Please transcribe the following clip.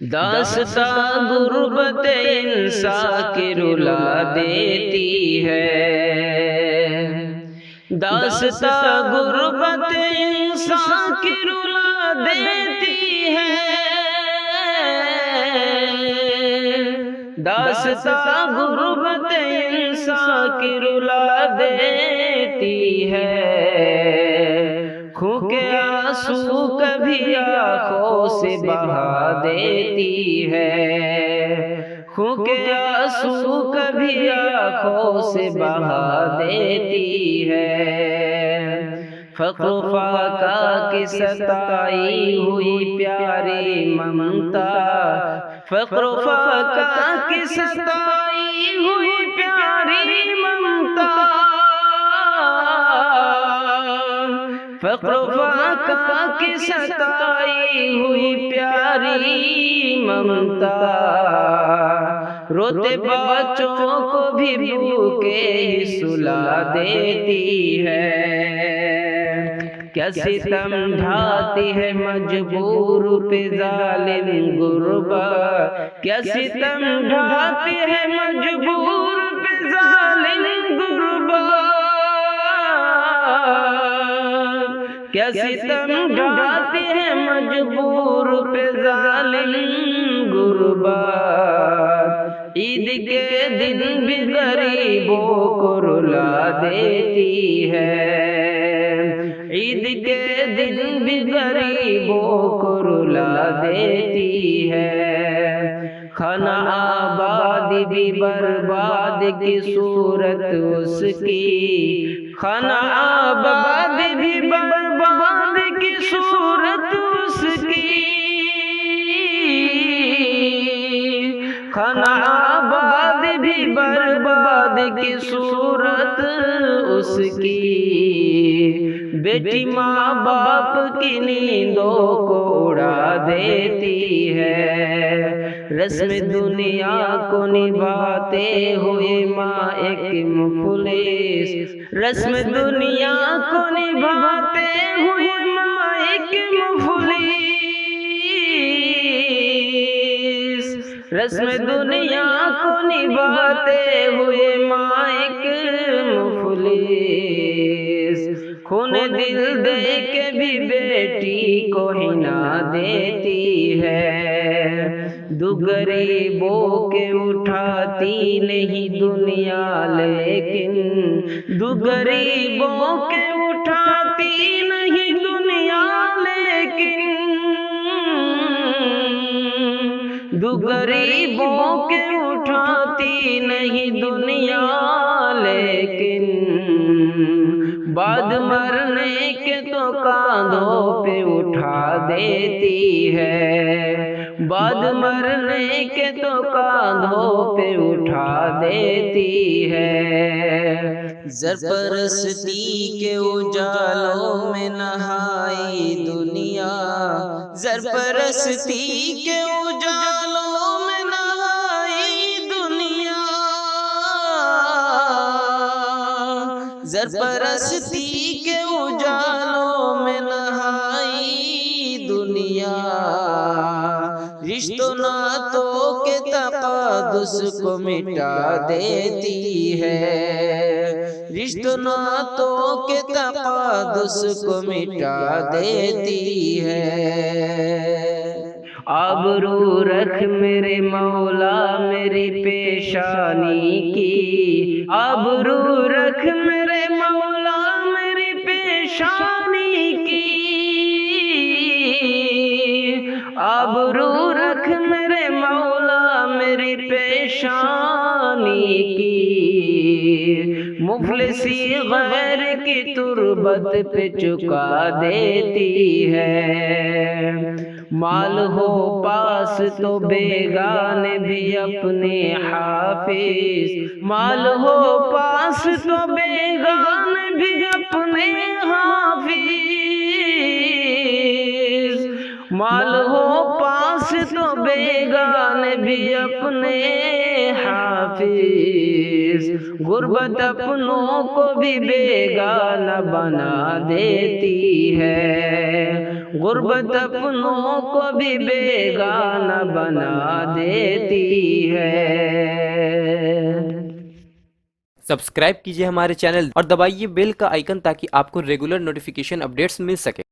داستان غربت انسان کی رلا دیتی ہے، داستان غربت انسان کی رلا دیتی ہے، داستان غربت انسان کی رلا دیتی ہے، خون کے آنسو کبھی آنکھوں سے بہا دیتی ہے، خون کے آنسو کبھی آنکھوں سے بہا دیتی ہے، فقر و فاقہ کی ستائی ہوئی پیاری ممتا، فقر و فاقہ کی ستائی ہوئی پیاری ممتا، فقر و فاقہ کی ستائی ہوئی پیاری ممتا، روتے بچوں کو بھی بھوکے ہی سلا دیتی ہے، کیا ستم ڈھاتی ہے مجبور پہ ظالم غربت، کیا ستم ڈھاتی ہے مجبور پہ ظالم غربت، کیا ستم ڈھاتی ہے مجبور پہ ظالم غربت، عید کے دن بھی غریبوں کو رلا دیتی ہے، عید کے دن بھی غریبوں کو رلا دیتی ہے، خانہ آباد بھی برباد کی صورت اس کی، خانہ آباد بھی برباد کی صورت اس کی، خانہ آباد بھی برباد کی صورت اس کی، بیٹی ماں باپ کی نیندوں کو اڑا دیتی ہے، رسم دنیا کو نبھاتے ہوئے ماں ایک مفلس، رسم دنیا کو نبھاتے ہوئے ماں ایک مفلس، رسم دنیا کو نبھاتے ہوئے ماں ایک مفلس، خون دل دے کے بھی بیٹی کو ہنا دیتی ہے، دو غریبوں کے اٹھاتی نہیں دنیا لیکن، دو غریبوں کے اٹھاتی نہیں دنیا لیکن، دو غریبوں کے اٹھاتی نہیں دنیا لیکن، بعد مرنے کے تو کاندھوں پہ اٹھا دیتی ہے، بعد مرنے کے تو کاندھوں پہ اٹھا دیتی ہے، زرپرستی کے اجالوں میں نہائی دنیا، زرپرستی کے اجالوں میں نہائی دنیا، زرپرستی کے اجالوں میں نہائی دنیا، رشتوں ناتوں کے تقدس کو مٹا دیتی ہے، رشتوں ناتوں کے تقدس کو مٹا دیتی ہے، آبرو رکھ میرے مولا میری پیشانی کی، آبرو رکھ میرے مولا میری پیشانی کی، آبرو رکھ میرے مولا میری پیشانی کی، مفلسی غیر کی تربت پہ چکا دیتی ہے، مال ہو پاس تو بیگانے بھی اپنے حافظ، مال ہو پاس تو بیگانے بھی اپنے حافظ، مال ہو پاس تو بیگانے بھی اپنے حافظ، غربت اپنوں کو بھی بیگانہ بنا دیتی ہے، غربت اپنوں کو بھی بیگانہ بنا دیتی ہے۔ سبسکرائب کیجئے ہمارے چینل اور دبائیے بیل کا آئیکن تاکہ آپ کو ریگولر نوٹیفیکیشن اپڈیٹس مل سکے۔